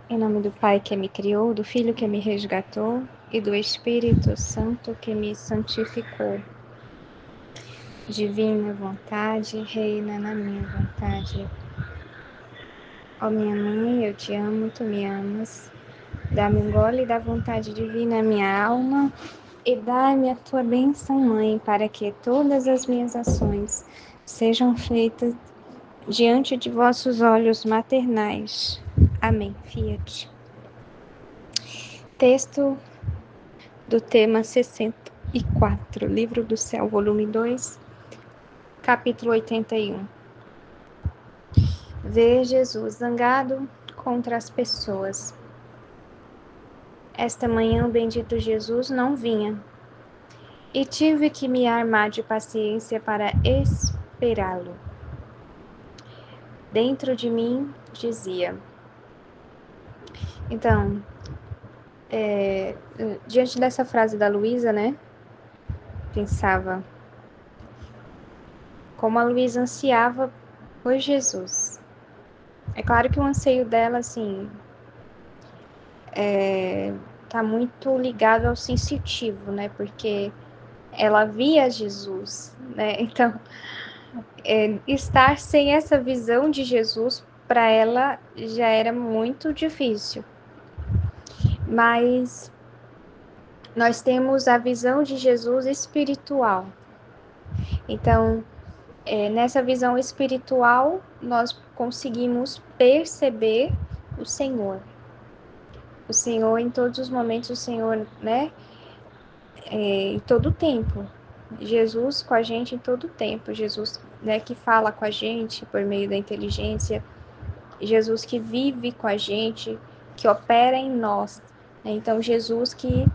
Em nome do Pai que me criou, do Filho que me resgatou e do Espírito Santo que me santificou. Divina vontade, reina na minha vontade. Ó minha mãe, eu te amo, tu me amas. Dá-me um gole da vontade divina à minha alma e dá-me a tua bênção, Mãe, para que todas as minhas ações sejam feitas diante de vossos olhos maternais. Amém. Fiat. Texto do tema 64, Livro do Céu, volume 2, capítulo 81. Vê Jesus zangado contra as pessoas. Esta manhã o bendito Jesus não vinha, e tive que me armar de paciência para esperá-lo. Dentro de mim dizia. Então, diante dessa frase da Luísa, né, pensava como a Luísa ansiava por Jesus. É claro que o anseio dela, assim, tá muito ligado ao sensitivo, né, porque ela via Jesus, né, então, estar sem essa visão de Jesus, para ela, já era muito difícil. Mas nós temos a visão de Jesus espiritual. Então, nessa visão espiritual, nós conseguimos perceber o Senhor. O Senhor em todos os momentos, o Senhor, né? Em todo o tempo. Jesus com a gente em todo o tempo. Jesus, né, que fala com a gente por meio da inteligência. Jesus que vive com a gente, que opera em nós. Então, Jesus que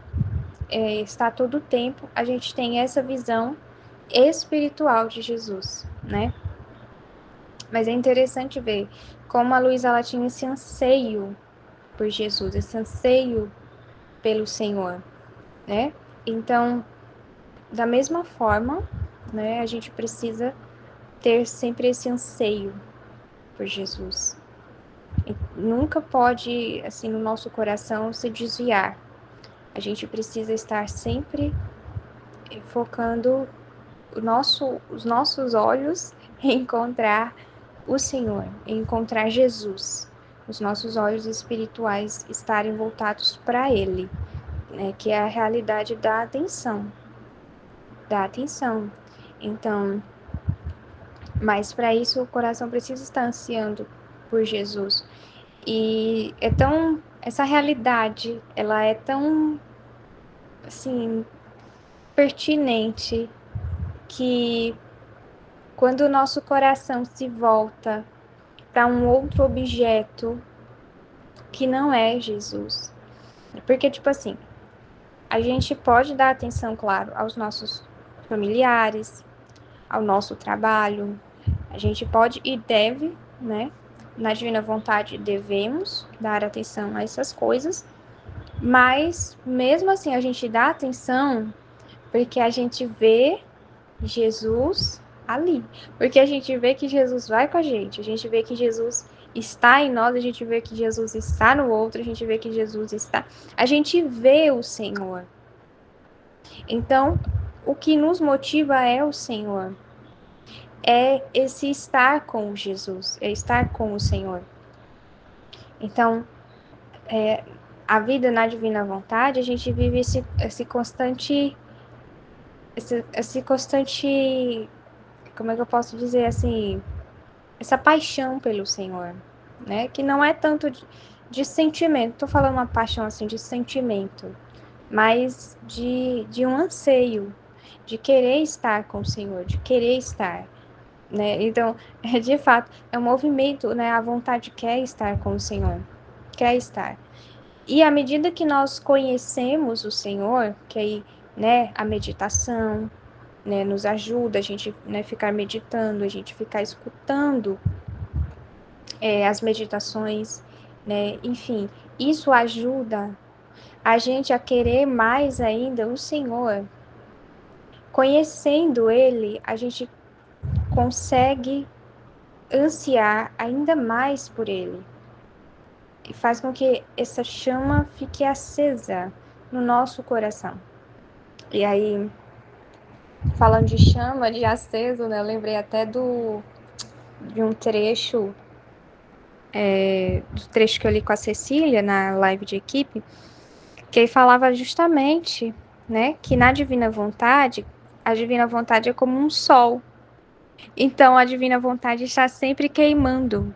está todo o tempo, a gente tem essa visão espiritual de Jesus, né? Mas é interessante ver como a Luísa ela tinha esse anseio por Jesus, esse anseio pelo Senhor, né? Então, da mesma forma, né, a gente precisa ter sempre esse anseio por Jesus. E nunca pode, assim, no nosso coração se desviar. A gente precisa estar sempre focando os nossos olhos em encontrar o Senhor, em encontrar Jesus. Os nossos olhos espirituais estarem voltados para Ele, né, que é a realidade da atenção. Da atenção. Então, mas para isso o coração precisa estar ansiando por Jesus. E é tão, essa realidade, ela é tão, assim, pertinente que quando o nosso coração se volta para um outro objeto que não é Jesus. Porque, tipo assim, a gente pode dar atenção, claro, aos nossos familiares, ao nosso trabalho. A gente pode e deve, né? Na divina vontade, devemos dar atenção a essas coisas. Mas, mesmo assim, a gente dá atenção porque a gente vê Jesus ali. Porque a gente vê que Jesus vai com a gente vê que Jesus está em nós, a gente vê que Jesus está no outro, a gente vê que Jesus está. A gente vê o Senhor. Então, o que nos motiva é o Senhor. É esse estar com Jesus, é estar com o Senhor. Então, a vida na divina vontade, a gente vive esse constante. Esse constante. Como é que eu posso dizer assim? Essa paixão pelo Senhor, né? Que não é tanto de sentimento, tô falando uma paixão assim de sentimento, mas de um anseio, de querer estar com o Senhor, de querer estar, né? Então, de fato, é um movimento, né? A vontade quer estar com o Senhor, quer estar. E à medida que nós conhecemos o Senhor, que aí, né, a meditação, né, nos ajuda a gente, né, ficar meditando, a gente ficar escutando as meditações, né? Enfim, isso ajuda a gente a querer mais ainda o Senhor. Conhecendo Ele, a gente consegue ansiar ainda mais por Ele. e faz com que essa chama fique acesa no nosso coração. E aí, falando de chama, de aceso, né? Eu lembrei até de um trecho, do trecho que eu li com a Cecília na live de equipe, que ele falava justamente, né, que na divina vontade, a divina vontade é como um sol. Então, a divina vontade está sempre queimando,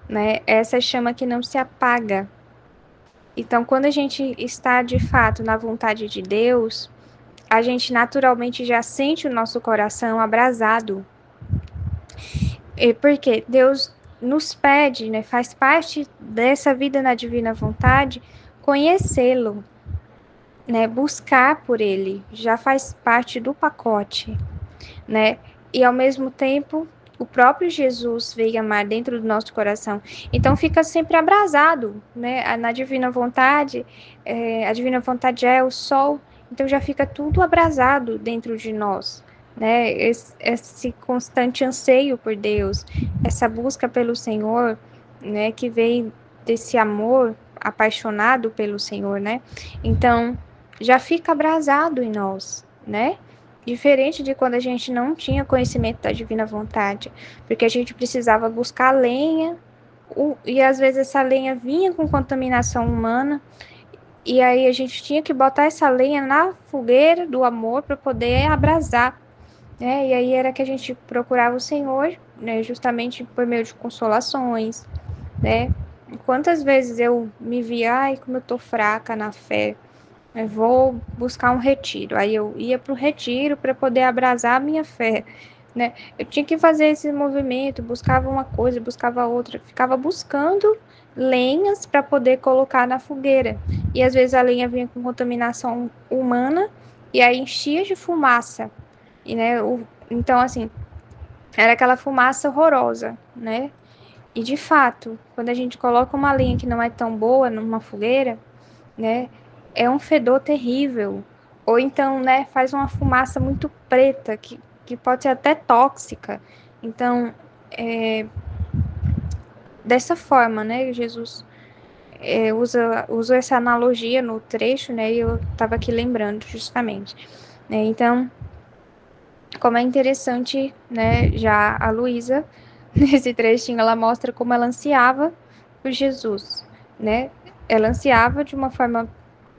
né? Essa chama que não se apaga. Então, quando a gente está de fato na vontade de Deus, a gente naturalmente já sente o nosso coração abrasado. E porque Deus nos pede, né, faz parte dessa vida na divina vontade, conhecê-lo, né, buscar por ele, já faz parte do pacote, né? E ao mesmo tempo, o próprio Jesus veio amar dentro do nosso coração. Então fica sempre abrasado, né? Na divina vontade, a divina vontade já é o sol, então já fica tudo abrasado dentro de nós, né? Esse constante anseio por Deus, essa busca pelo Senhor, né? Que vem desse amor apaixonado pelo Senhor, né? Então já fica abrasado em nós, né? Diferente de quando a gente não tinha conhecimento da divina vontade, porque a gente precisava buscar lenha, e às vezes essa lenha vinha com contaminação humana, e aí a gente tinha que botar essa lenha na fogueira do amor para poder abrasar, né? E aí era que a gente procurava o Senhor, né? Justamente por meio de consolações, né? Quantas vezes eu me via, ai, como eu tô fraca na fé, eu vou buscar um retiro. Aí eu ia para o retiro para poder abrasar a minha fé, né? Eu tinha que fazer esse movimento, buscava uma coisa, buscava outra, ficava buscando lenhas para poder colocar na fogueira. E às vezes a lenha vinha com contaminação humana e aí enchia de fumaça. E, né, então, assim, era aquela fumaça horrorosa, né? E de fato, quando a gente coloca uma lenha que não é tão boa numa fogueira, né? É um fedor terrível. Ou então, né, faz uma fumaça muito preta, que pode ser até tóxica. Então, dessa forma, né, Jesus usa essa analogia no trecho, né, e eu estava aqui lembrando justamente. Né, então, como é interessante, né, já a Luísa, nesse trechinho, ela mostra como ela ansiava por Jesus, né? Ela ansiava de uma forma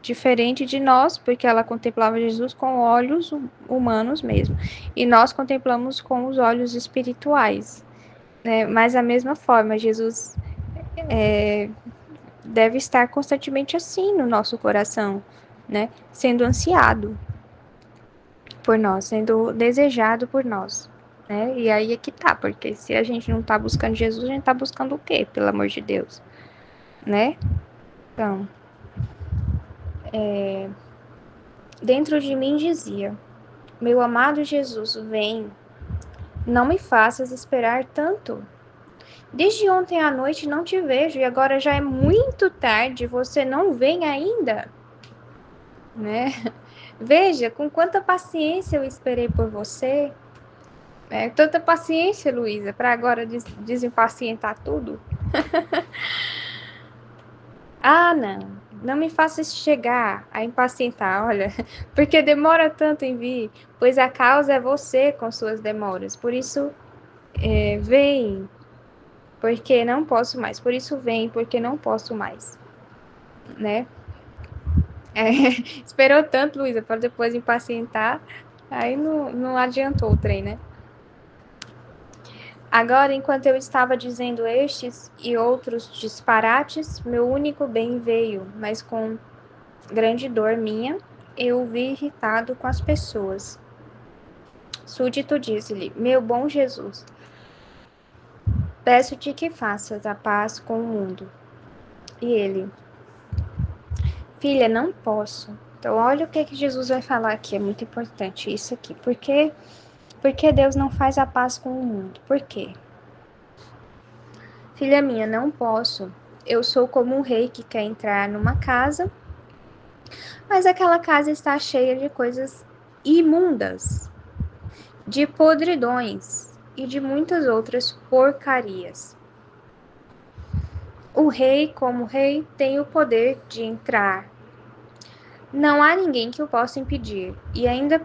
diferente de nós, porque ela contemplava Jesus com olhos humanos mesmo, e nós contemplamos com os olhos espirituais, né? Mas da mesma forma, Jesus deve estar constantemente assim no nosso coração, né? Sendo ansiado por nós, sendo desejado por nós, né? E aí é que tá, porque se a gente não tá buscando Jesus, a gente tá buscando o quê, pelo amor de Deus, né? Então, dentro de mim dizia: meu amado Jesus, vem, não me faças esperar tanto. Desde ontem à noite não te vejo e agora já é muito tarde, você não vem ainda, né? Veja com quanta paciência eu esperei por você. Tanta paciência, Luísa, para agora desimpacientar tudo. Ah, não, não me faça chegar a impacientar, olha, porque demora tanto em vir, pois a causa é você com suas demoras. Por isso, vem, porque não posso mais. Por isso, vem, porque não posso mais, né? É, esperou tanto, Luísa, para depois impacientar, aí não adiantou o trem, né? Agora, enquanto eu estava dizendo estes e outros disparates, meu único bem veio, mas com grande dor minha, eu o vi irritado com as pessoas. Súdito disse-lhe: meu bom Jesus, peço-te que faças a paz com o mundo. E ele: filha, não posso. Então, olha o que Jesus vai falar aqui, é muito importante isso aqui. Porque Deus não faz a paz com o mundo? Por quê? Filha minha, não posso. Eu sou como um rei que quer entrar numa casa, mas aquela casa está cheia de coisas imundas, de podridões e de muitas outras porcarias. O rei, como rei, tem o poder de entrar. Não há ninguém que o possa impedir, e ainda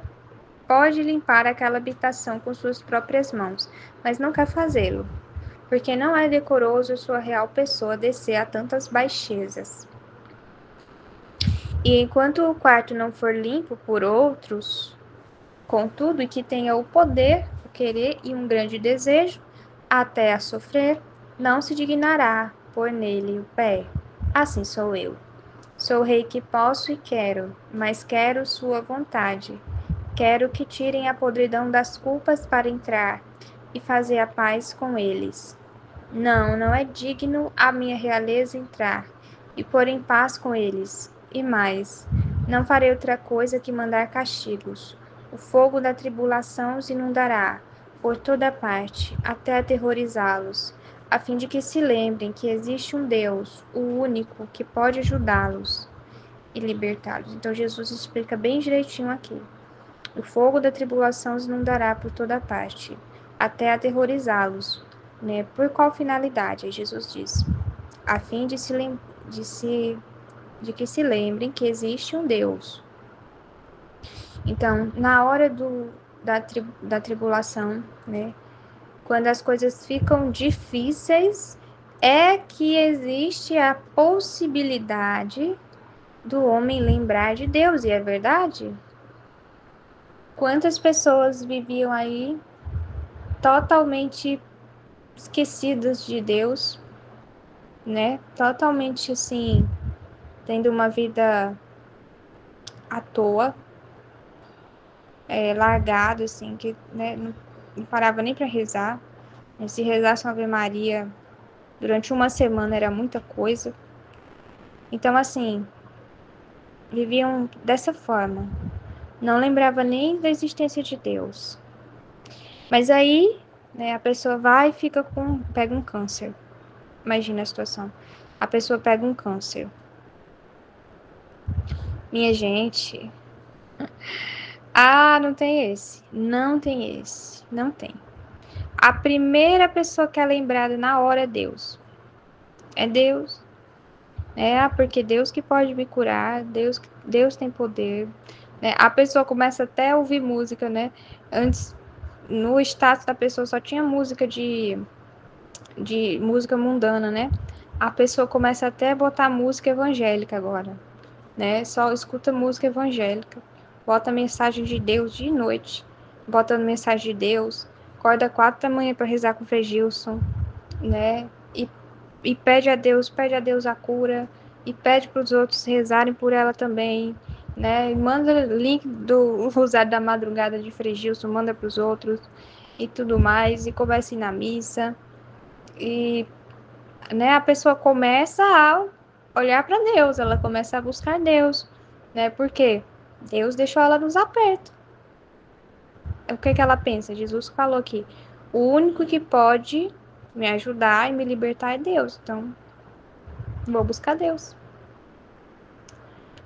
pode limpar aquela habitação com suas próprias mãos, mas não quer fazê-lo, porque não é decoroso sua real pessoa descer a tantas baixezas. E enquanto o quarto não for limpo por outros, contudo, e que tenha o poder, o querer e um grande desejo, até a sofrer, não se dignará pôr nele o pé. Assim sou eu. Sou rei que posso e quero, mas quero sua vontade. Quero que tirem a podridão das culpas para entrar e fazer a paz com eles. Não, não é digno a minha realeza entrar e pôr em paz com eles. E mais, não farei outra coisa que mandar castigos. O fogo da tribulação os inundará por toda parte, até aterrorizá-los, a fim de que se lembrem que existe um Deus, o único, que pode ajudá-los e libertá-los. Então Jesus explica bem direitinho aqui. O fogo da tribulação os inundará por toda parte, até aterrorizá-los. Né? Por qual finalidade? Aí Jesus diz, a fim de que se lembrem que existe um Deus. Então, na hora da tribulação, né? Quando as coisas ficam difíceis, é que existe a possibilidade do homem lembrar de Deus, e é verdade? Quantas pessoas viviam aí totalmente esquecidas de Deus, né? Totalmente assim, tendo uma vida à toa, largado, assim, que né, não parava nem para rezar. Se rezasse uma Ave Maria durante uma semana era muita coisa. Então, assim, viviam dessa forma. Não lembrava nem da existência de Deus. Mas aí, né, a pessoa vai e pega um câncer. Imagina a situação. A pessoa pega um câncer. Minha gente. Ah, não tem esse. Não tem esse. Não tem. A primeira pessoa que é lembrada na hora é Deus. É Deus. Porque Deus que pode me curar. Deus tem poder. Né? A pessoa começa até a ouvir música, né? Antes, no status da pessoa só tinha música de música mundana, né? A pessoa começa até a botar música evangélica agora, né? Só escuta música evangélica, bota mensagem de Deus de noite, bota mensagem de Deus, acorda 4 da manhã para rezar com o Frei Gilson, né? E pede a Deus a cura, e pede para os outros rezarem por ela também, né? E manda link do Rosário da Madrugada de Frei Gilson, manda para os outros e tudo mais, e começa a ir na missa, e né, a pessoa começa a olhar para Deus, ela começa a buscar Deus, né? Porque Deus deixou ela nos apertos. O que que ela pensa? Jesus falou aqui: o único que pode me ajudar e me libertar é Deus. Então, vou buscar Deus.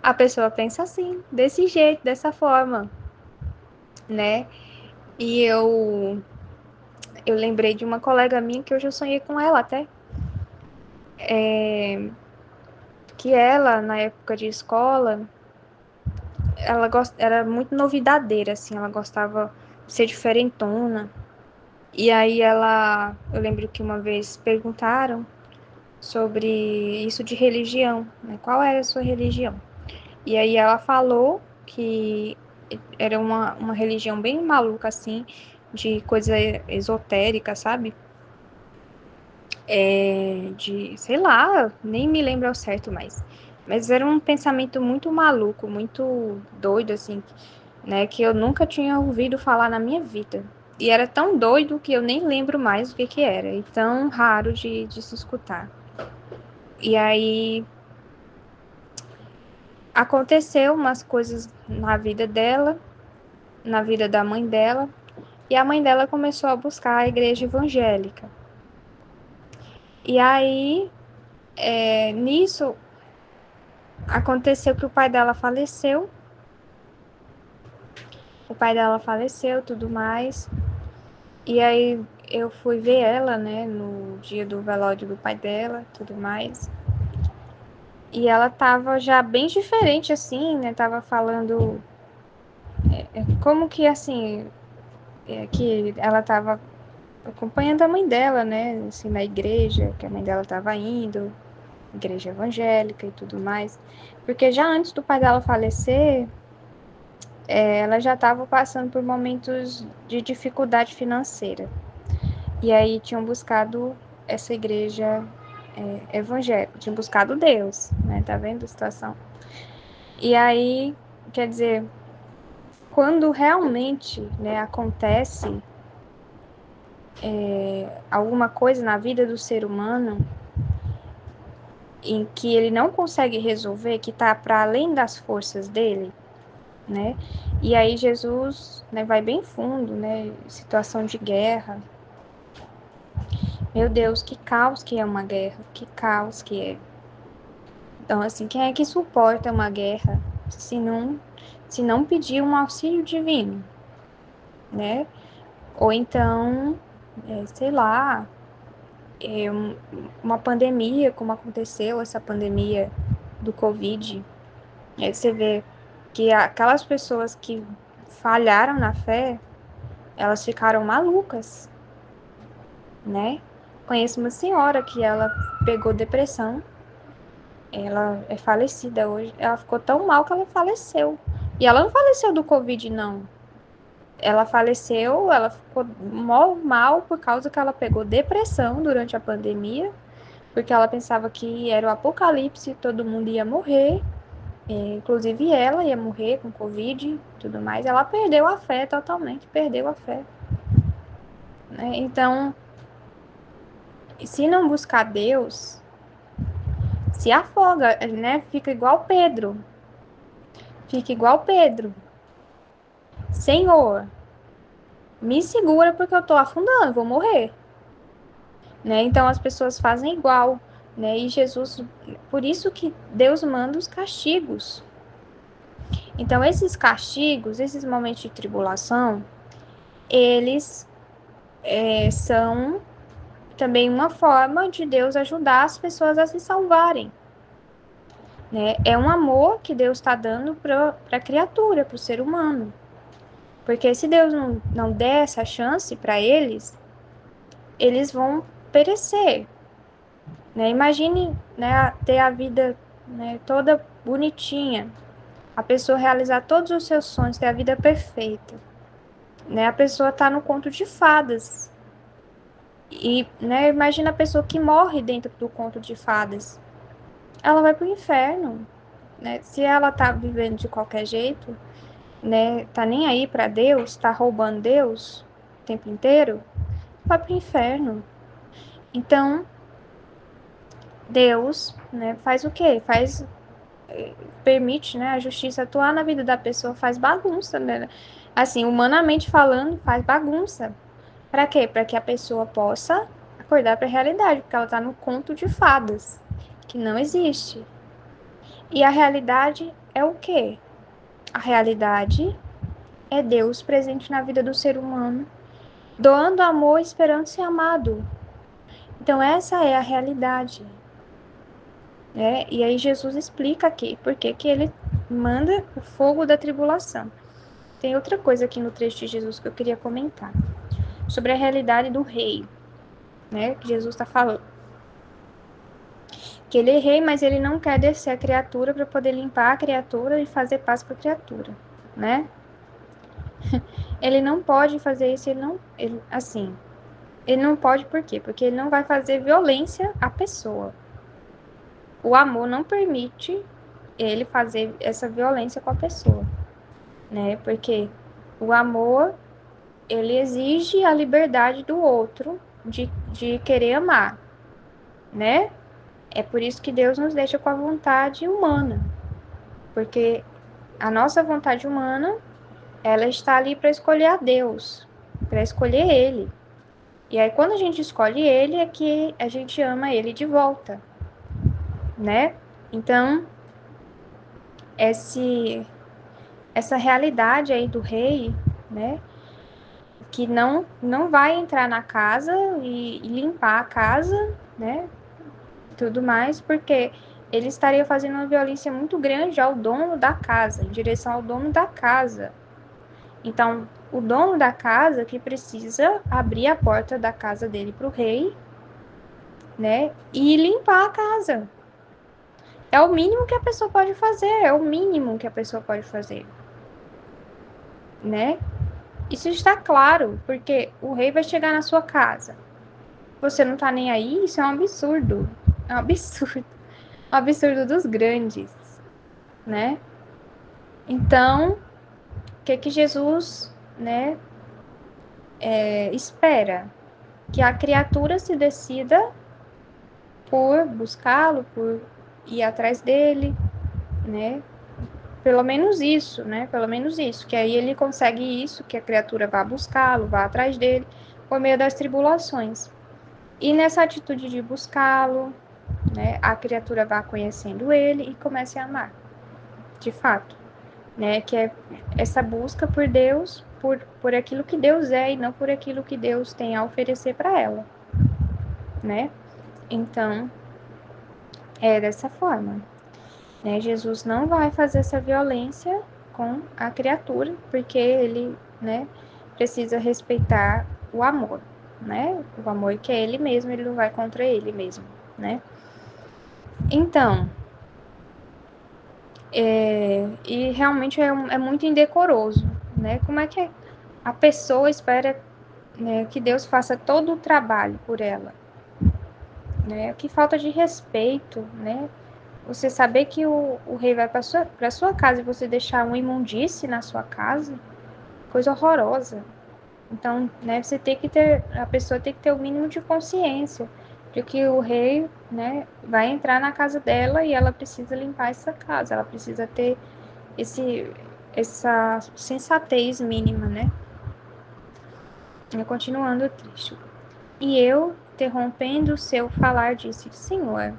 A pessoa pensa assim, desse jeito, dessa forma, né? E eu lembrei de uma colega minha que hoje eu sonhei com ela até. Que ela, na época de escola, ela era muito novidadeira, assim, ela gostava de ser diferentona. E aí eu lembro que uma vez perguntaram sobre isso de religião, né? Qual era a sua religião? E aí ela falou que era uma religião bem maluca, assim, de coisa esotérica, sabe? Sei lá, nem me lembro ao certo mais. Mas era um pensamento muito maluco, muito doido, assim, né? Que eu nunca tinha ouvido falar na minha vida. E era tão doido que eu nem lembro mais o que que era. E tão raro de se escutar. E aí aconteceu umas coisas na vida dela, na vida da mãe dela. E a mãe dela começou a buscar a igreja evangélica. E aí, nisso, aconteceu que o pai dela faleceu. O pai dela faleceu, tudo mais. E aí eu fui ver ela, né, no dia do velório do pai dela, tudo mais. E ela tava já bem diferente, assim, né? Tava falando como que, assim, que ela tava acompanhando a mãe dela, né? Assim, na igreja, que a mãe dela tava indo, igreja evangélica e tudo mais. Porque já antes do pai dela falecer, ela já estava passando por momentos de dificuldade financeira. E aí tinham buscado essa igreja evangélica, tinham buscado Deus, né? Tá vendo a situação? E aí, quer dizer, quando realmente, né, acontece alguma coisa na vida do ser humano em que ele não consegue resolver, que está para além das forças dele, né? E aí Jesus, né, vai bem fundo, né? Situação de guerra. Meu Deus, que caos que é uma guerra, que caos que é. Então, assim, quem é que suporta uma guerra se não pedir um auxílio divino, né? Ou então, sei lá, uma pandemia, como aconteceu essa pandemia do Covid. Aí você vê que aquelas pessoas que falharam na fé, elas ficaram malucas, né? Conheço uma senhora que ela pegou depressão, ela é falecida hoje, ela ficou tão mal que ela faleceu. E ela não faleceu do Covid, não. Ela faleceu, ela ficou mal por causa que ela pegou depressão durante a pandemia, porque ela pensava que era o apocalipse, todo mundo ia morrer, inclusive ela ia morrer com Covid e tudo mais. Ela perdeu a fé totalmente, perdeu a fé, né? Então, se não buscar Deus, se afoga, né? Fica igual Pedro. Senhor, me segura porque eu tô afundando, vou morrer, né? Então as pessoas fazem igual, né? E Jesus, por isso que Deus manda os castigos. Então esses castigos, esses momentos de tribulação, eles são também uma forma de Deus ajudar as pessoas a se salvarem, né? É um amor que Deus está dando para a criatura, para o ser humano. Porque se Deus não der essa chance para eles, eles vão perecer, né? Imagine, né, ter a vida, né, toda bonitinha, a pessoa realizar todos os seus sonhos, ter a vida perfeita, né? A pessoa tá no conto de fadas. E, né, imagina a pessoa que morre dentro do conto de fadas. Ela vai pro inferno, né? Se ela tá vivendo de qualquer jeito, né, tá nem aí para Deus, tá roubando Deus o tempo inteiro, vai pro inferno. Então, Deus, né, faz o quê? Permite, né, a justiça atuar na vida da pessoa, faz bagunça, né? Assim, humanamente falando, faz bagunça. Para quê? Para que a pessoa possa acordar para a realidade, porque ela está no conto de fadas, que não existe. E a realidade é o quê? A realidade é Deus presente na vida do ser humano, doando amor, esperando ser amado. Então essa é a realidade, né? E aí Jesus explica aqui por que ele manda o fogo da tribulação. Tem outra coisa aqui no trecho de Jesus que eu queria comentar sobre a realidade do rei, né? Que Jesus está falando que ele é rei, mas ele não quer descer a criatura para poder limpar a criatura e fazer paz com a criatura, né? Ele não pode fazer isso, ele não pode por quê? Porque ele não vai fazer violência à pessoa. O amor não permite ele fazer essa violência com a pessoa, né? Porque o amor, ele exige a liberdade do outro de querer amar, né? É por isso que Deus nos deixa com a vontade humana, porque a nossa vontade humana, ela está ali para escolher a Deus, para escolher Ele. E aí, quando a gente escolhe Ele, é que a gente ama Ele de volta, né? Então, essa realidade aí do rei, né? que não vai entrar na casa e limpar a casa, né? Tudo mais, porque ele estaria fazendo uma violência muito grande ao dono da casa, em direção ao dono da casa. Então, o dono da casa que precisa abrir a porta da casa dele para o rei, né? E limpar a casa. É o mínimo que a pessoa pode fazer, é o mínimo que a pessoa pode fazer, né? Isso está claro, porque o rei vai chegar na sua casa. Você não tá nem aí, isso é um absurdo. É um absurdo. Um absurdo dos grandes, né? Então, o que Jesus, né, espera? Que a criatura se decida por buscá-lo, por ir atrás dele, né? Pelo menos isso, né? Pelo menos isso, que aí ele consegue isso, que a criatura vá buscá-lo, vá atrás dele, por meio das tribulações. E nessa atitude de buscá-lo, né, a criatura vá conhecendo ele e comece a amar, de fato, né? Que é essa busca por Deus, por aquilo que Deus é e não por aquilo que Deus tem a oferecer para ela, né? Então, é dessa forma, né? Jesus não vai fazer essa violência com a criatura, porque ele, né, precisa respeitar o amor, né? O amor que é ele mesmo, ele não vai contra ele mesmo, né? Então, e realmente é muito indecoroso, né? Como é que a pessoa espera, né, que Deus faça todo o trabalho por ela, né? Que falta de respeito, né? Você saber que o rei vai para sua casa e você deixar uma imundície na sua casa, coisa horrorosa. Então, né, a pessoa tem que ter o mínimo de consciência de que o rei, né, vai entrar na casa dela e ela precisa limpar essa casa, ela precisa ter essa sensatez mínima, né? E continuando o trecho. E eu, interrompendo o seu falar, disse: Senhor,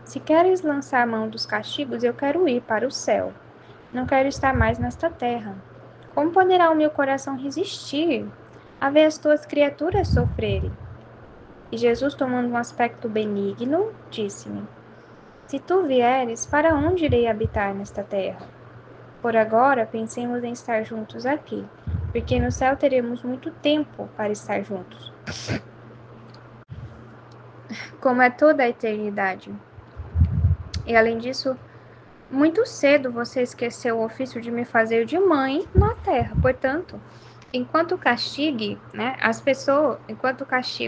se queres lançar mão dos castigos, eu quero ir para o céu. Não quero estar mais nesta terra. Como poderá o meu coração resistir a ver as tuas criaturas sofrerem? E Jesus, tomando um aspecto benigno, disse-me: Se tu vieres, para onde irei habitar nesta terra? Por agora, pensemos em estar juntos aqui, porque no céu teremos muito tempo para estar juntos, como é toda a eternidade. E além disso, muito cedo você esqueceu o ofício de me fazer de mãe na terra. Portanto, enquanto castigo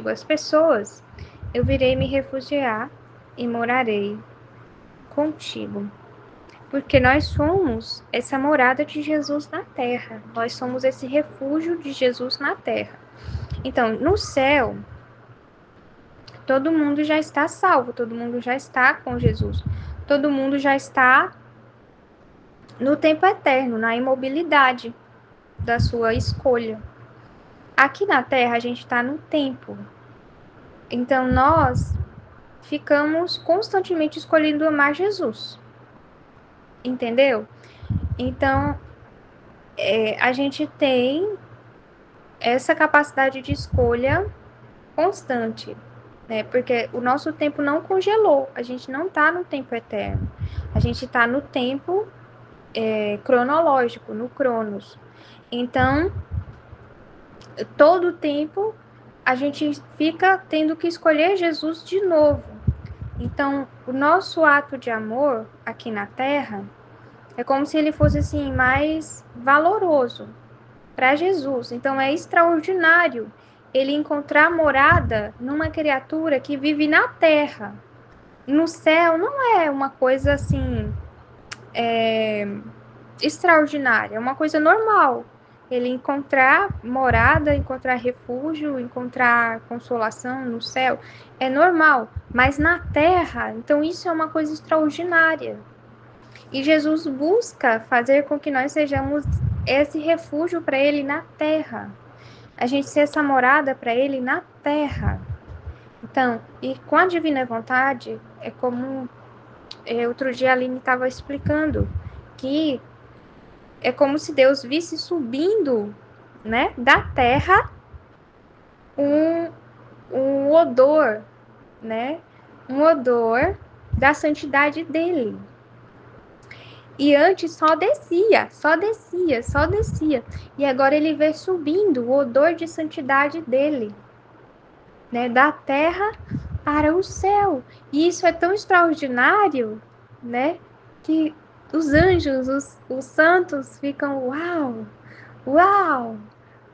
as pessoas, eu virei me refugiar e morarei contigo. Porque nós somos essa morada de Jesus na terra. Nós somos esse refúgio de Jesus na terra. Então, no céu, todo mundo já está salvo, todo mundo já está com Jesus. Todo mundo já está no tempo eterno, na imobilidade da sua escolha. Aqui na terra, a gente está no tempo. Então, nós ficamos constantemente escolhendo amar Jesus. Entendeu? Então, a gente tem essa capacidade de escolha constante, né? Porque o nosso tempo não congelou, a gente não está no tempo eterno, a gente está no tempo cronológico, no Cronos. Então, todo o tempo a gente fica tendo que escolher Jesus de novo. Então, o nosso ato de amor aqui na Terra é como se ele fosse assim mais valoroso para Jesus. Então, é extraordinário ele encontrar morada numa criatura que vive na Terra. No céu não é uma coisa assim extraordinária, é uma coisa normal. Ele encontrar morada, encontrar refúgio, encontrar consolação no céu, é normal. Mas na terra, então isso é uma coisa extraordinária. E Jesus busca fazer com que nós sejamos esse refúgio para ele na terra. A gente ser essa morada para ele na terra. Então, e com a divina vontade, é como outro dia a Aline estava explicando, que é como se Deus visse subindo, né, da terra um odor, né? Um odor da santidade dele. E antes só descia, só descia, só descia. E agora ele vê subindo o odor de santidade dele, né? Da terra para o céu. E isso é tão extraordinário, né? Que os anjos, os santos ficam, uau, uau,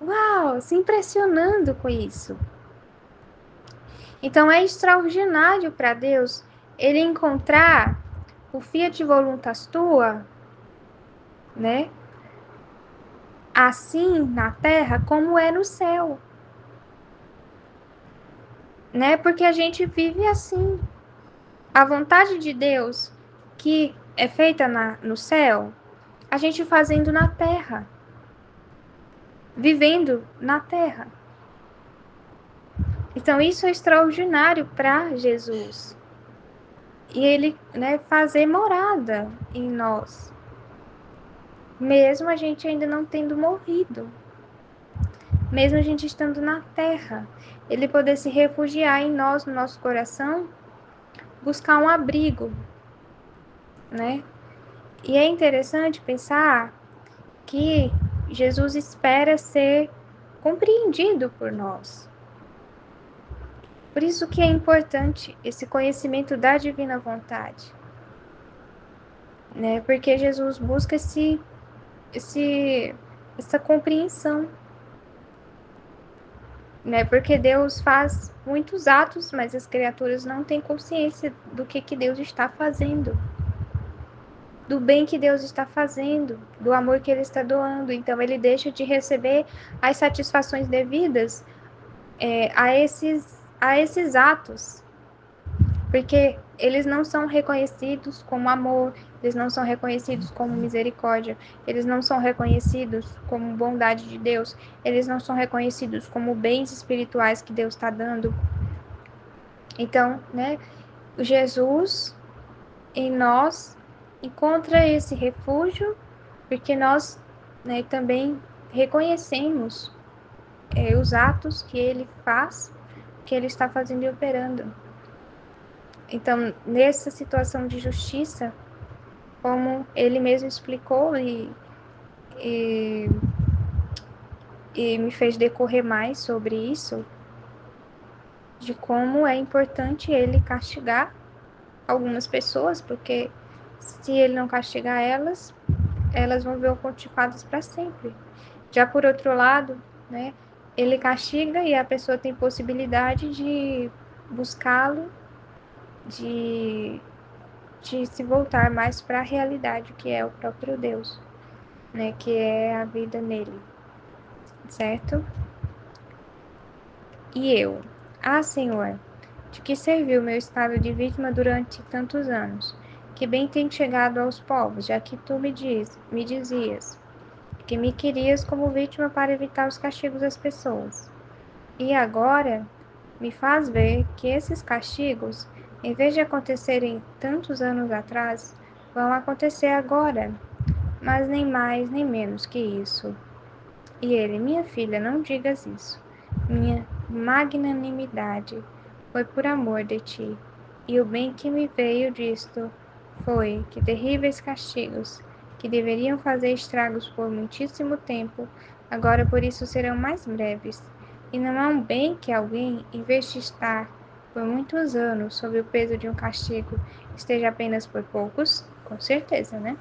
uau, se impressionando com isso. Então é extraordinário para Deus ele encontrar o fiat voluntas tua, né? Assim na terra como é no céu, né? Porque a gente vive assim. A vontade de Deus que é feita no céu, a gente fazendo na terra, vivendo na terra. Então isso é extraordinário para Jesus. E ele, né, fazer morada em nós, mesmo a gente ainda não tendo morrido, mesmo a gente estando na terra, ele poder se refugiar em nós, no nosso coração, buscar um abrigo, né? E é interessante pensar que Jesus espera ser compreendido por nós. Por isso que é importante esse conhecimento da divina vontade, né? Porque Jesus busca essa compreensão, né? Porque Deus faz muitos atos, mas as criaturas não têm consciência do que Deus está fazendo, do bem que Deus está fazendo, do amor que Ele está doando. Então ele deixa de receber as satisfações devidas a esses atos, porque eles não são reconhecidos como amor, eles não são reconhecidos como misericórdia, eles não são reconhecidos como bondade de Deus, eles não são reconhecidos como bens espirituais que Deus está dando. Então, né, Jesus em nós encontra esse refúgio, porque nós, né, também reconhecemos os atos que Ele faz, que Ele está fazendo e operando. Então, nessa situação de justiça, como ele mesmo explicou e, e me fez decorrer mais sobre isso, de como é importante ele castigar algumas pessoas, porque se ele não castigar elas, elas vão ver cultivadas para sempre. Já por outro lado, né, ele castiga e a pessoa tem possibilidade de buscá-lo, de se voltar mais para a realidade, que é o próprio Deus, né, que é a vida nele, certo? E eu, Senhor, de que serviu meu estado de vítima durante tantos anos? Que bem tem chegado aos povos, já que tu me dizias que me querias como vítima para evitar os castigos das pessoas. E agora me faz ver que esses castigos, em vez de acontecerem tantos anos atrás, vão acontecer agora, mas nem mais nem menos que isso. E ele, minha filha, não digas isso. Minha magnanimidade foi por amor de ti, e o bem que me veio disto foi que terríveis castigos, que deveriam fazer estragos por muitíssimo tempo, agora por isso serão mais breves. E não há um bem que alguém, em vez de estar por muitos anos sob o peso de um castigo, esteja apenas por poucos? Com certeza, né?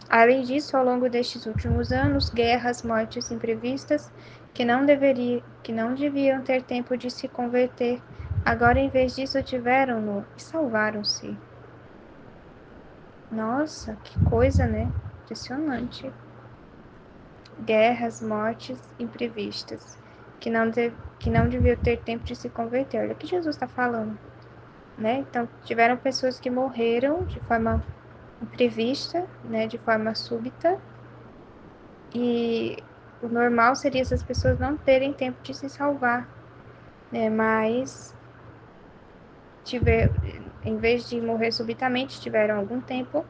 Além disso, ao longo destes últimos anos, guerras, mortes imprevistas que não deviam ter tempo de se converter, agora em vez disso tiveram-no e salvaram-se. Nossa, que coisa, né? Impressionante. Guerras, mortes imprevistas que não deviam ter tempo de se converter. Olha o que Jesus está falando, né? Então, tiveram pessoas que morreram de forma imprevista, né? De forma súbita. E o normal seria essas pessoas não terem tempo de se salvar, né? Mas em vez de morrer subitamente, tiveram algum tempo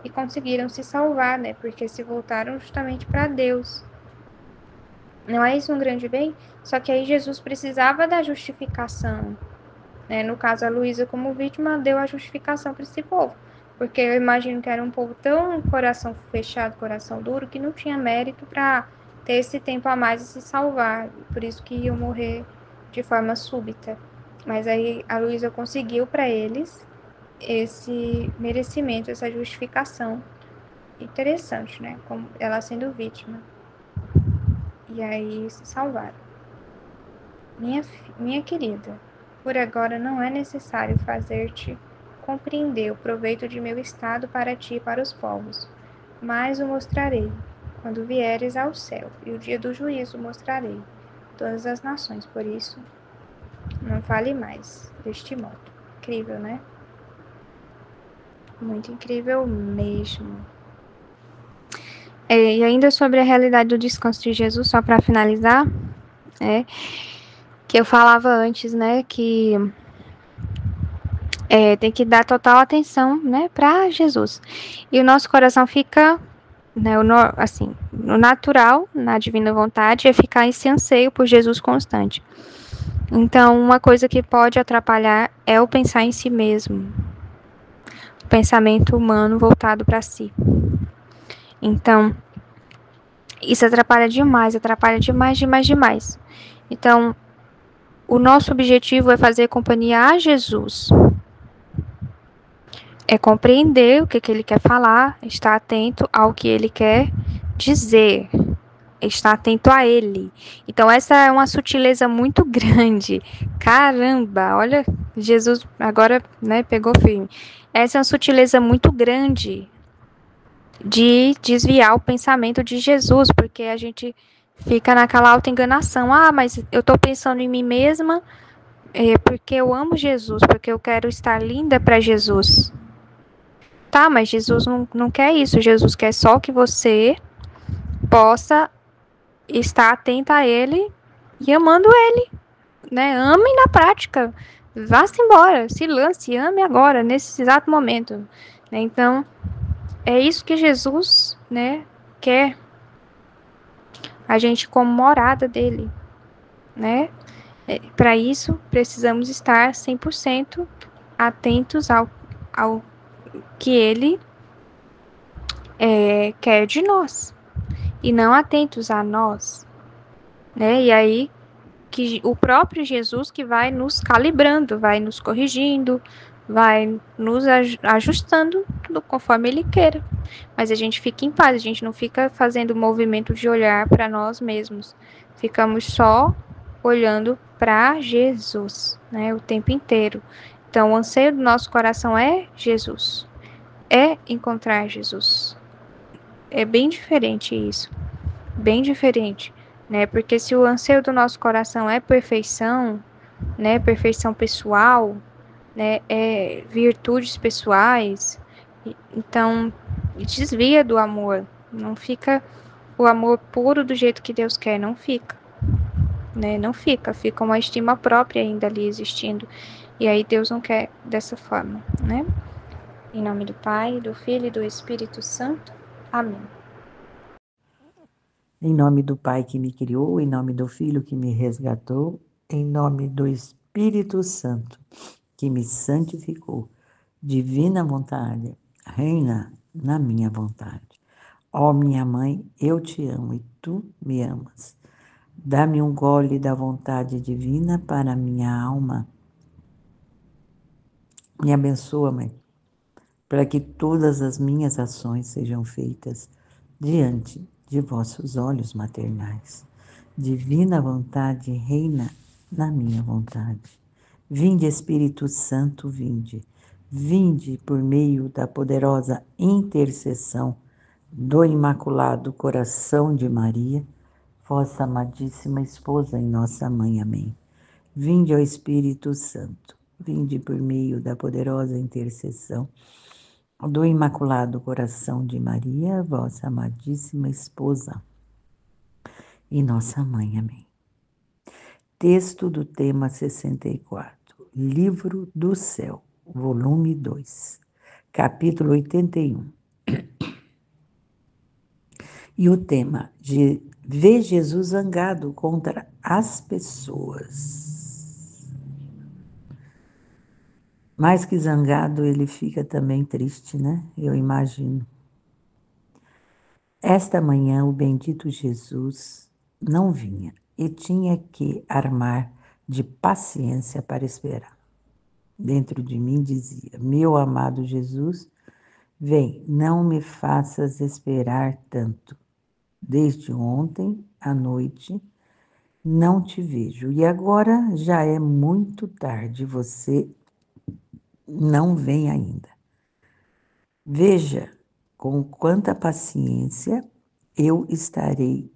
e conseguiram se salvar, né? Porque se voltaram justamente para Deus. Não é isso um grande bem? Só que aí Jesus precisava da justificação, né? No caso, a Luísa, como vítima, deu a justificação para esse povo. Porque eu imagino que era um povo tão coração fechado, coração duro, que não tinha mérito para ter esse tempo a mais e se salvar. Por isso que iam morrer de forma súbita. Mas aí a Luísa conseguiu para eles esse merecimento, essa justificação. Interessante, né? Como ela sendo vítima. E aí se salvaram. Minha querida, por agora não é necessário fazer-te compreender o proveito de meu estado para ti e para os povos, mas o mostrarei, quando vieres ao céu, e o dia do juízo mostrarei todas as nações. Por isso, não fale mais deste modo. Incrível, né? Muito incrível mesmo. E ainda sobre a realidade do descanso de Jesus, só para finalizar, que eu falava antes, né, que tem que dar total atenção, né, para Jesus. E o nosso coração fica, né, assim, no natural, na divina vontade, é ficar esse anseio por Jesus constante. Então, uma coisa que pode atrapalhar é o pensar em si mesmo, o pensamento humano voltado para si. Então, isso atrapalha demais, demais, demais. Então, o nosso objetivo é fazer companhia a Jesus, é compreender o que ele quer falar, estar atento ao que ele quer dizer, estar atento a ele. Então, essa é uma sutileza muito grande. Caramba, olha, Jesus agora, né, pegou firme. Essa é uma sutileza muito grande de desviar o pensamento de Jesus, porque a gente fica naquela autoenganação. Ah, mas eu estou pensando em mim mesma porque eu amo Jesus, porque eu quero estar linda para Jesus. Tá, mas Jesus não quer isso. Jesus quer só que você possa estar atenta a Ele e amando Ele, né? Ame na prática. Vá-se embora, se lance, ame agora, nesse exato momento. Né? Então, é isso que Jesus, né, quer a gente como morada dele, né? Para isso, precisamos estar 100% atentos ao que ele quer de nós e não atentos a nós, né? E aí que o próprio Jesus que vai nos calibrando, vai nos corrigindo, vai nos ajustando tudo conforme ele queira. Mas a gente fica em paz, a gente não fica fazendo movimento de olhar para nós mesmos. Ficamos só olhando para Jesus, né, o tempo inteiro. Então, o anseio do nosso coração é Jesus, é encontrar Jesus. É bem diferente isso, bem diferente, né? Porque se o anseio do nosso coração é perfeição, né, perfeição pessoal, né, virtudes pessoais, então desvia do amor, não fica o amor puro do jeito que Deus quer, não fica, né, não fica, fica uma estima própria ainda ali existindo, e aí Deus não quer dessa forma, né? Em nome do Pai, do Filho e do Espírito Santo. Amém. Em nome do Pai que me criou, em nome do Filho que me resgatou, em nome do Espírito Santo que me santificou. Divina vontade, reina na minha vontade. Ó minha mãe, eu te amo e tu me amas. Dá-me um gole da vontade divina para a minha alma. Me abençoa, mãe, para que todas as minhas ações sejam feitas diante de vossos olhos maternais. Divina vontade reina na minha vontade. Vinde, Espírito Santo, vinde. Vinde por meio da poderosa intercessão do Imaculado Coração de Maria, vossa amadíssima esposa e nossa mãe. Amém. Vinde ao Espírito Santo. Vinde por meio da poderosa intercessão do Imaculado Coração de Maria, vossa amadíssima esposa e nossa mãe. Amém. Texto do tema 64, Livro do Céu, volume 2, capítulo 81. E o tema de ver Jesus zangado contra as pessoas. Mais que zangado, ele fica também triste, né? Eu imagino. Esta manhã o bendito Jesus não vinha e tinha que armar de paciência para esperar. Dentro de mim dizia: meu amado Jesus, vem, não me faças esperar tanto. Desde ontem à noite não te vejo e agora já é muito tarde, você não vem ainda. Veja com quanta paciência eu esperei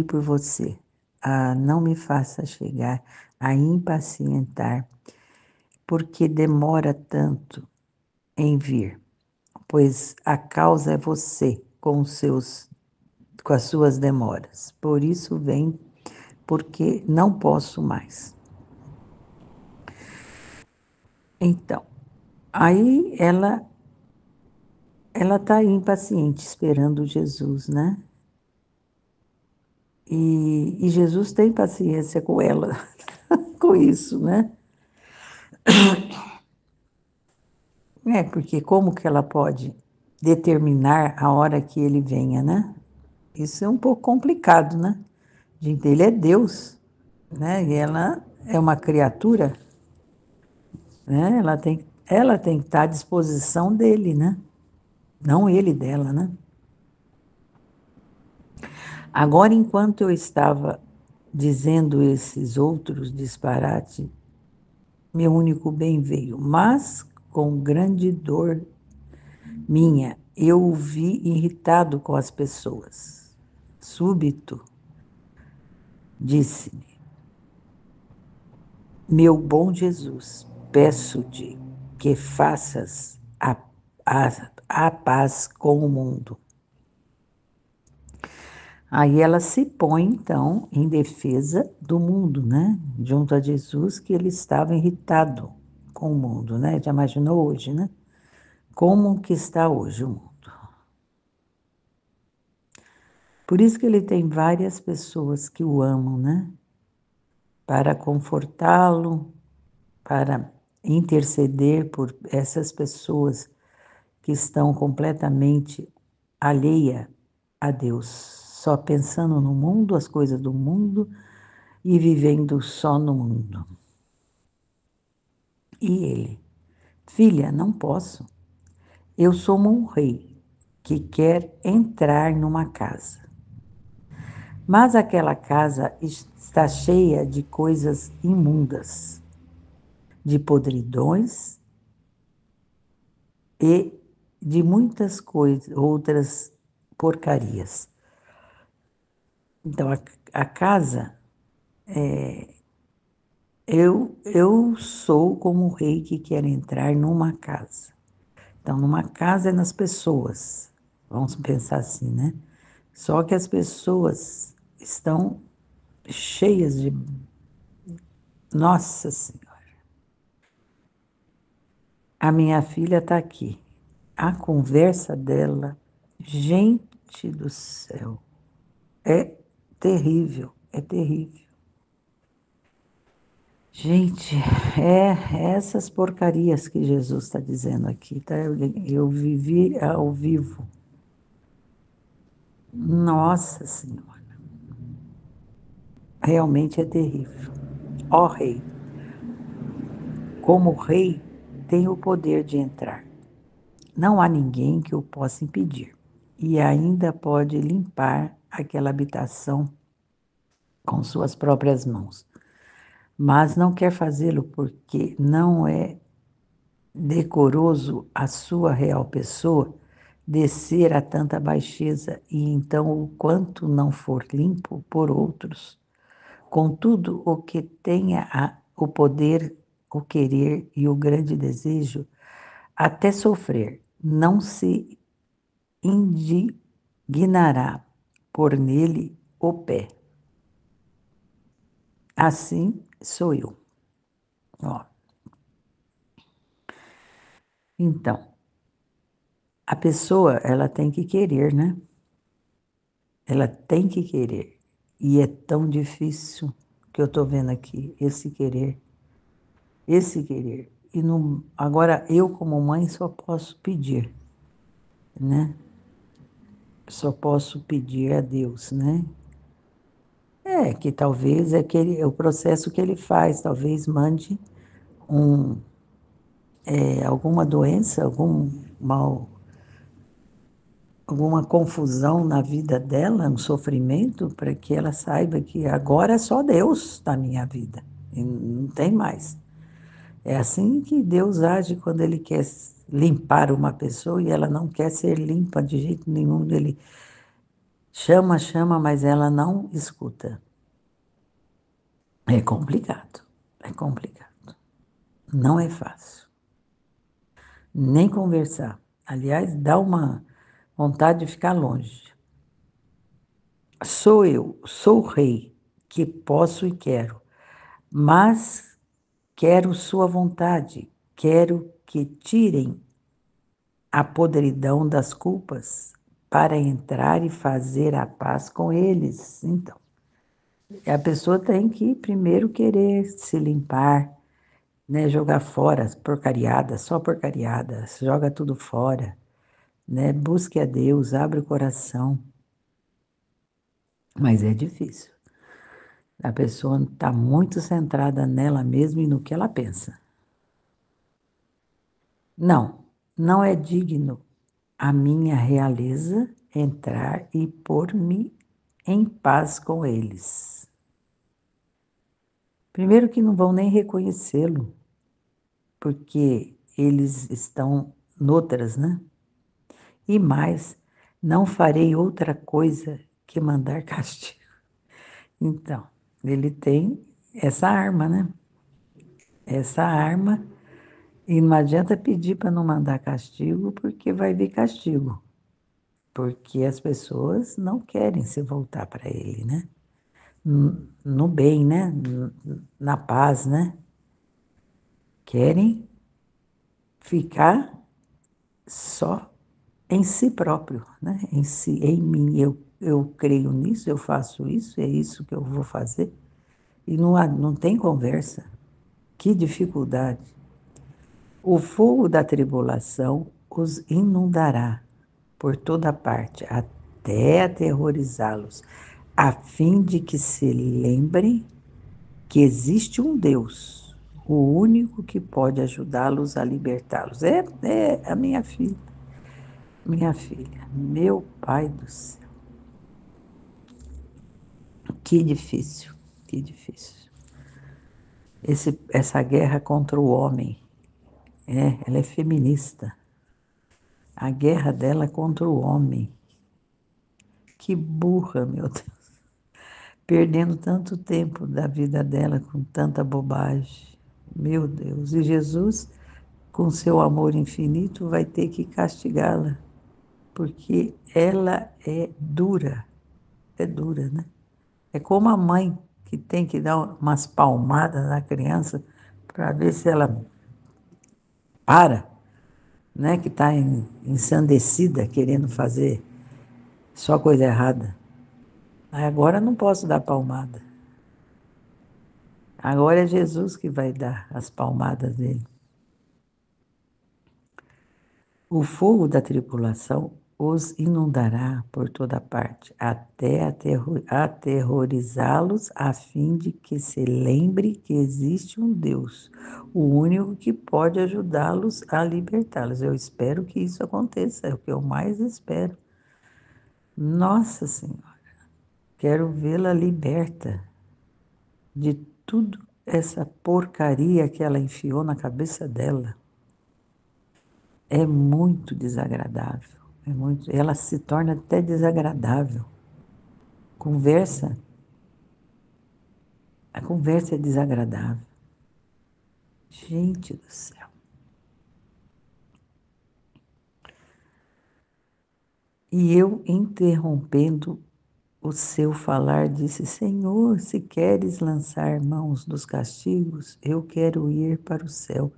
por você. Ah, não me faça chegar a impacientar, porque demora tanto em vir, pois a causa é você com as suas demoras. Por isso vem, porque não posso mais. Então, aí ela está impaciente esperando Jesus, né? E Jesus tem paciência com ela, com isso, né? É, porque como que ela pode determinar a hora que ele venha, né? Isso é um pouco complicado, né? Gente, ele é Deus, né? E ela é uma criatura, né? Ela tem que estar à disposição dele, né? Não ele dela, né? Agora, enquanto eu estava dizendo esses outros disparates, meu único bem veio, mas com grande dor minha, eu o vi irritado com as pessoas. Súbito, disse-me: meu bom Jesus, peço-te que faças a paz com o mundo. Aí ela se põe, então, em defesa do mundo, né? Junto a Jesus, que ele estava irritado com o mundo, né? Já imaginou hoje, né? Como que está hoje o mundo? Por isso que ele tem várias pessoas que o amam, né? Para confortá-lo, para interceder por essas pessoas que estão completamente alheia a Deus, só pensando no mundo, as coisas do mundo e vivendo só no mundo. E ele: filha, não posso. Eu sou um rei que quer entrar numa casa. Mas aquela casa está cheia de coisas imundas, de podridões e de muitas coisas, outras porcarias. Então, a casa, eu sou como o rei que quer entrar numa casa. Então, numa casa é nas pessoas, vamos pensar assim, né? Só que as pessoas estão cheias de. Nossa Senhora, a minha filha está aqui. A conversa dela, gente do céu, é terrível, é terrível. Gente, é essas porcarias que Jesus está dizendo aqui, tá? Eu vivi ao vivo. Nossa Senhora, realmente é terrível. Ó Rei, como Rei, tem o poder de entrar. Não há ninguém que o possa impedir. E ainda pode limpar aquela habitação com suas próprias mãos. Mas não quer fazê-lo porque não é decoroso a sua real pessoa descer a tanta baixeza e então o quanto não for limpo por outros. Contudo, o que tenha o poder, o querer e o grande desejo, até sofrer, não se indignará por nele o pé. Assim sou eu. Ó. Então, a pessoa, ela tem que querer, né? Ela tem que querer. E é tão difícil que eu estou vendo aqui, esse querer. Esse querer. E não, agora, eu como mãe só posso pedir, né? Só posso pedir a Deus, né? Que talvez é o processo que ele faz, talvez mande um, alguma doença, algum mal, alguma confusão na vida dela, um sofrimento, para que ela saiba que agora é só Deus na minha vida, e não tem mais. É assim que Deus age quando Ele quer limpar uma pessoa e ela não quer ser limpa de jeito nenhum. Ele chama, chama, mas ela não escuta. É complicado, é complicado. Não é fácil. Nem conversar. Aliás, dá uma vontade de ficar longe. Sou eu, sou o rei, que posso e quero, mas quero sua vontade, quero que tirem a podridão das culpas para entrar e fazer a paz com eles. Então, a pessoa tem que primeiro querer se limpar, né, jogar fora as porcariadas, só porcariadas, joga tudo fora, né? Busque a Deus, abre o coração. Mas é difícil. A pessoa está muito centrada nela mesma e no que ela pensa. Não, não é digno a minha realeza entrar e pôr-me em paz com eles. Primeiro que não vão nem reconhecê-lo, porque eles estão noutras, né? E mais, não farei outra coisa que mandar castigo. Então, ele tem essa arma, né? Essa arma, e não adianta pedir para não mandar castigo, porque vai vir castigo. Porque as pessoas não querem se voltar para ele, né? No bem, né? Na paz, né? Querem ficar só em si próprio, né? Em si, em mim. Eu creio nisso, eu faço isso, é isso que eu vou fazer. E não tem conversa. Que dificuldade. O fogo da tribulação os inundará por toda parte, até aterrorizá-los, a fim de que se lembrem que existe um Deus, o único que pode ajudá-los a libertá-los. É a minha filha, meu pai do céu. Que difícil, que difícil. Essa guerra contra o homem, ela é feminista. A guerra dela é contra o homem. Que burra, meu Deus. Perdendo tanto tempo da vida dela com tanta bobagem. Meu Deus. E Jesus, com seu amor infinito, vai ter que castigá-la, porque ela é dura, né? É como a mãe que tem que dar umas palmadas na criança para ver se ela para, né? Que está ensandecida, querendo fazer só coisa errada. Agora não posso dar palmada. Agora é Jesus que vai dar as palmadas dele. O fogo da tribulação os inundará por toda parte, até aterrorizá-los, a fim de que se lembre que existe um Deus, o único que pode ajudá-los a libertá-los. Eu espero que isso aconteça, é o que eu mais espero. Nossa Senhora, quero vê-la liberta de tudo essa porcaria que ela enfiou na cabeça dela. É muito desagradável. Ela se torna até desagradável. Conversa, a conversa é desagradável. Gente do céu. E eu, interrompendo o seu falar, disse: Senhor, se queres lançar mãos dos castigos, eu quero ir para o céu.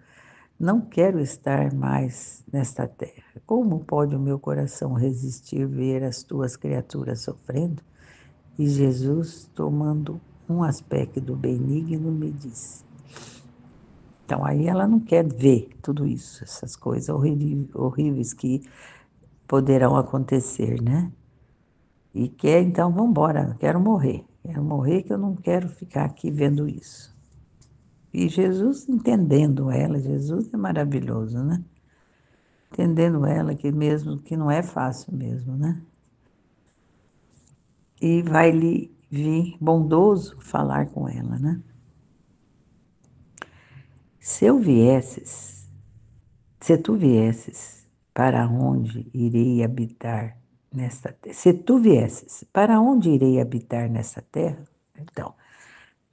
Não quero estar mais nesta terra. Como pode o meu coração resistir ver as tuas criaturas sofrendo? E Jesus, tomando um aspecto benigno, me disse. Então, aí ela não quer ver tudo isso, essas coisas horríveis que poderão acontecer, né? E quer, então, vamos embora, quero morrer que eu não quero ficar aqui vendo isso. E Jesus entendendo ela, Jesus é maravilhoso, né? Entendendo ela que mesmo que não é fácil mesmo, né? E vai lhe vir bondoso falar com ela, né? Se eu viesses, se tu viesses, para onde irei habitar nesta terra? Se tu viesses, para onde irei habitar nesta terra? Então,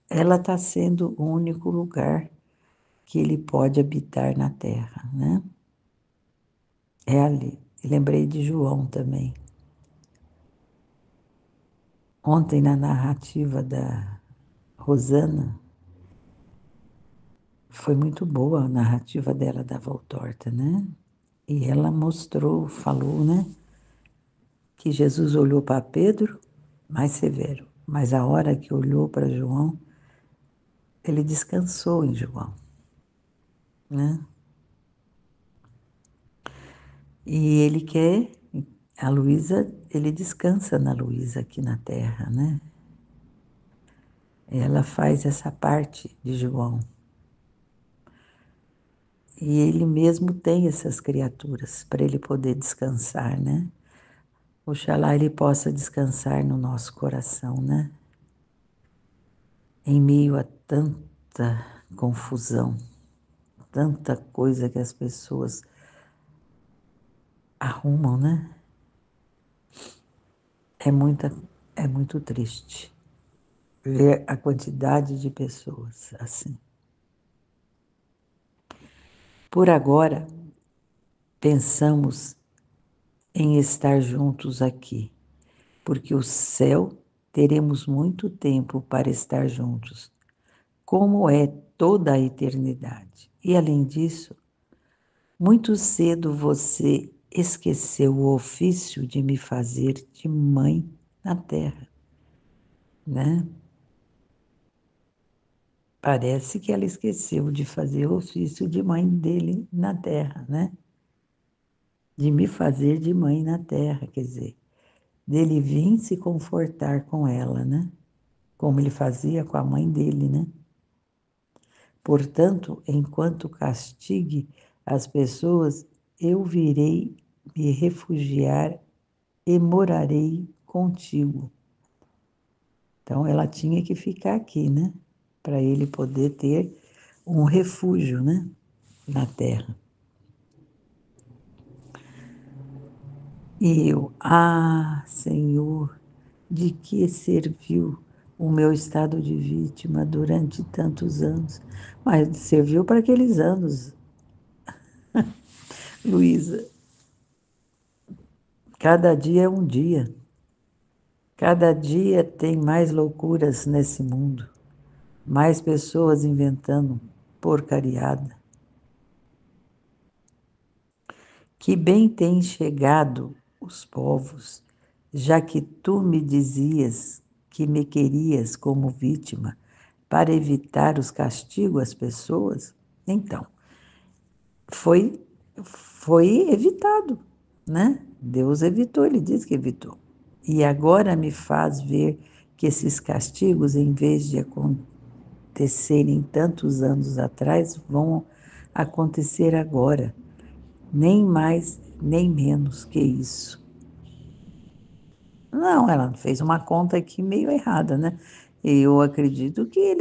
ela está sendo o único lugar que ele pode habitar na terra, né? É ali. E lembrei de João também. Ontem, na narrativa da Rosana, foi muito boa a narrativa dela da Voltorta, né? E ela mostrou, falou, né? Que Jesus olhou para Pedro mais severo, mas a hora que olhou para João, ele descansou em João, né? E ele quer, a Luísa, ele descansa na Luísa aqui na Terra, né? Ela faz essa parte de João. E ele mesmo tem essas criaturas para ele poder descansar, né? Oxalá ele possa descansar no nosso coração, né? Em meio a tanta confusão, tanta coisa que as pessoas arrumam, né? É muita, é muito triste ver a quantidade de pessoas assim. Por agora, pensamos em estar juntos aqui, porque o céu teremos muito tempo para estar juntos, como é toda a eternidade. E além disso, muito cedo você esqueceu o ofício de me fazer de mãe na terra, né? Parece que ela esqueceu de fazer o ofício de mãe dele na terra, né? De me fazer de mãe na terra, quer dizer, dele vir se confortar com ela, né? Como ele fazia com a mãe dele, né? Portanto, enquanto castigue as pessoas, eu virei me refugiar e morarei contigo. Então, ela tinha que ficar aqui, né? Para ele poder ter um refúgio, né? Na terra. E eu, Senhor, de que serviu o meu estado de vítima durante tantos anos? Mas serviu para aqueles anos, Luísa. Cada dia é um dia. Cada dia tem mais loucuras nesse mundo, mais pessoas inventando porcariada. Que bem têm chegado os povos, já que tu me dizias que me querias como vítima para evitar os castigos às pessoas? Então, foi, foi evitado, né? Deus evitou, ele diz que evitou. E agora me faz ver que esses castigos, em vez de acontecerem tantos anos atrás, vão acontecer agora. Nem mais, nem menos que isso. Não, ela fez uma conta aqui meio errada, né? Eu acredito que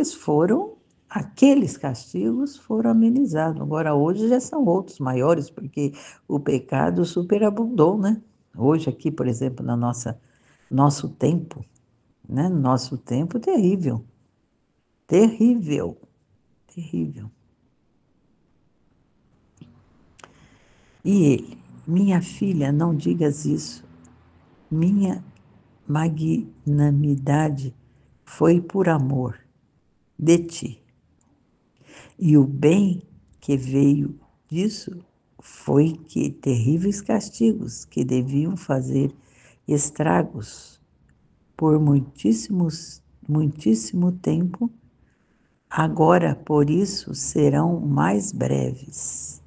aqueles castigos foram amenizados. Agora, hoje já são outros maiores, porque o pecado superabundou, né? Hoje aqui, por exemplo, nosso tempo, né? Nosso tempo terrível, terrível, terrível. E ele, minha filha, não digas isso. Minha magnanimidade foi por amor de ti. E o bem que veio disso foi que terríveis castigos que deviam fazer estragos por muitíssimo tempo, agora por isso serão mais breves.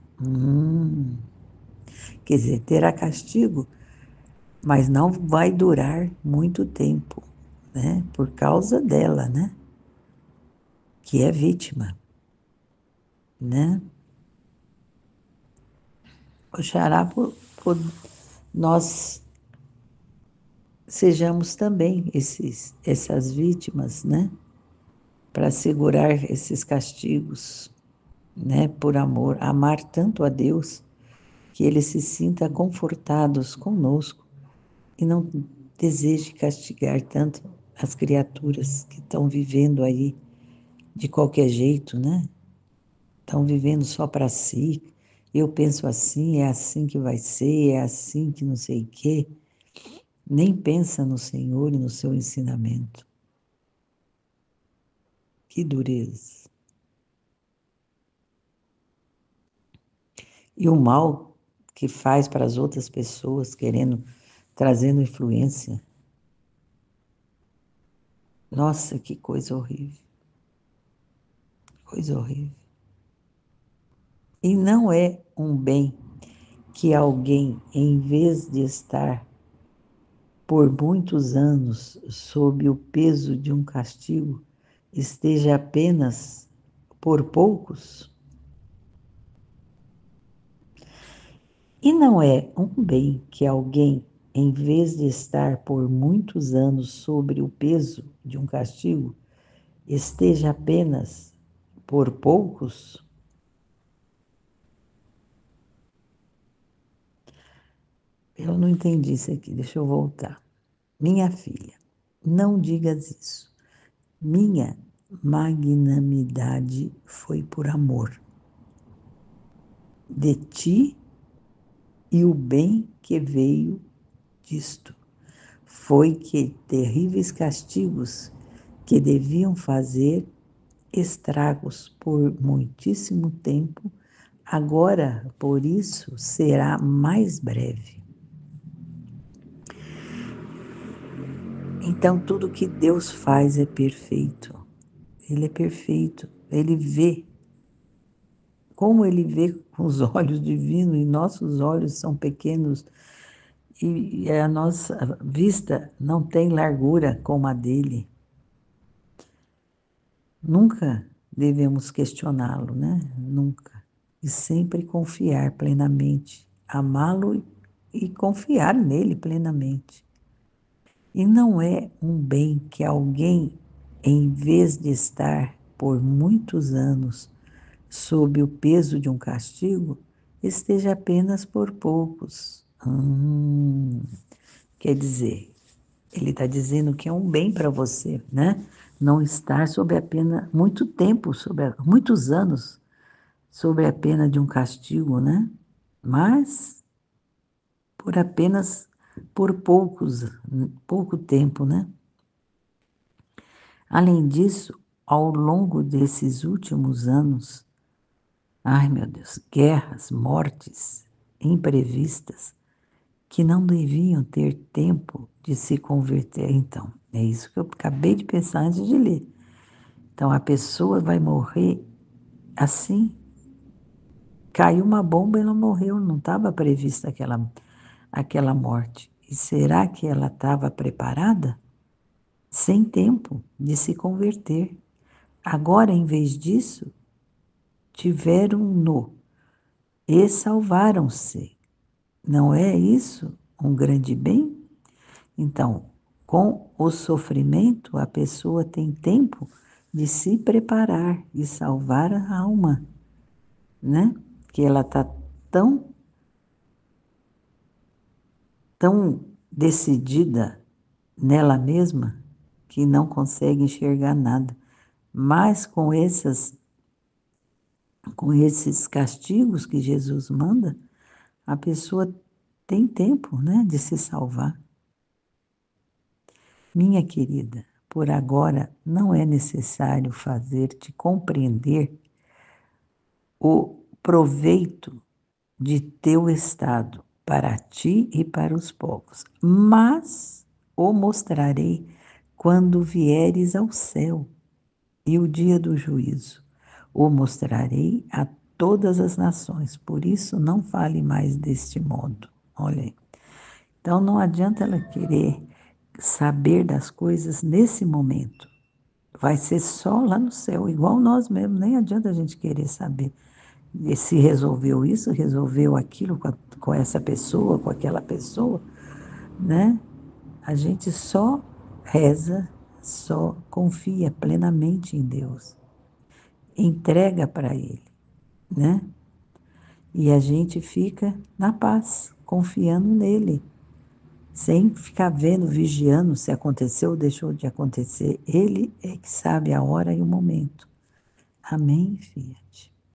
Quer dizer, terá castigo, mas não vai durar muito tempo, né? Por causa dela, né? Que é vítima, né? Oxalá por nós sejamos também essas vítimas, né? Para segurar esses castigos, né? Por amor, amar tanto a Deus que Ele se sinta confortados conosco e não deseje castigar tanto as criaturas que estão vivendo aí de qualquer jeito, né? Estão vivendo só para si. Eu penso assim, é assim que vai ser, é assim que não sei o quê. Nem pensa no Senhor e no seu ensinamento. Que dureza. E o mal que faz para as outras pessoas, trazendo influência. Nossa, que coisa horrível. Coisa horrível. E não é um bem que alguém, em vez de estar por muitos anos sob o peso de um castigo, esteja apenas por poucos? E não é um bem que alguém, em vez de estar por muitos anos sobre o peso de um castigo, esteja apenas por poucos? Eu não entendi isso aqui, deixa eu voltar. Minha filha, não digas isso. Minha magnanimidade foi por amor de ti e o bem que veio disto foi que terríveis castigos que deviam fazer estragos por muitíssimo tempo, agora por isso será mais breve. Então tudo que Deus faz é perfeito. Ele é perfeito. Ele vê como ele vê com os olhos divinos e nossos olhos são pequenos e a nossa vista não tem largura como a dele. Nunca devemos questioná-lo, né? Nunca. E sempre confiar plenamente, amá-lo e confiar nele plenamente. E não é um bem que alguém, em vez de estar por muitos anos sob o peso de um castigo, esteja apenas por poucos. Quer dizer, ele está dizendo que é um bem para você, né? Não estar sob a pena muito tempo, muitos anos, sob a pena de um castigo, né? Mas por apenas por pouco tempo, né? Além disso, ao longo desses últimos anos, ai meu Deus, guerras, mortes imprevistas, que não deviam ter tempo de se converter. Então, é isso que eu acabei de pensar antes de ler. Então, a pessoa vai morrer assim. Caiu uma bomba e ela morreu, não estava prevista aquela morte. E será que ela estava preparada? Sem tempo de se converter. Agora, em vez disso, tiveram-no e salvaram-se. Não é isso um grande bem? Então, com o sofrimento, a pessoa tem tempo de se preparar e salvar a alma, né? Que ela está tão, tão decidida nela mesma que não consegue enxergar nada. Mas com esses castigos que Jesus manda, a pessoa tem tempo, né, de se salvar. Minha querida, por agora não é necessário fazer-te compreender o proveito de teu estado para ti e para os povos, mas o mostrarei quando vieres ao céu e o dia do juízo. O mostrarei a todas as nações, por isso não fale mais deste modo. Olha aí. Então não adianta ela querer saber das coisas nesse momento. Vai ser só lá no céu, igual nós mesmos, nem adianta a gente querer saber. E se resolveu isso, resolveu aquilo com essa pessoa, com aquela pessoa, né? A gente só reza, só confia plenamente em Deus, entrega para Ele, né? E a gente fica na paz, confiando nele, sem ficar vendo, vigiando se aconteceu ou deixou de acontecer. Ele é que sabe a hora e o momento. Amém, Fiat.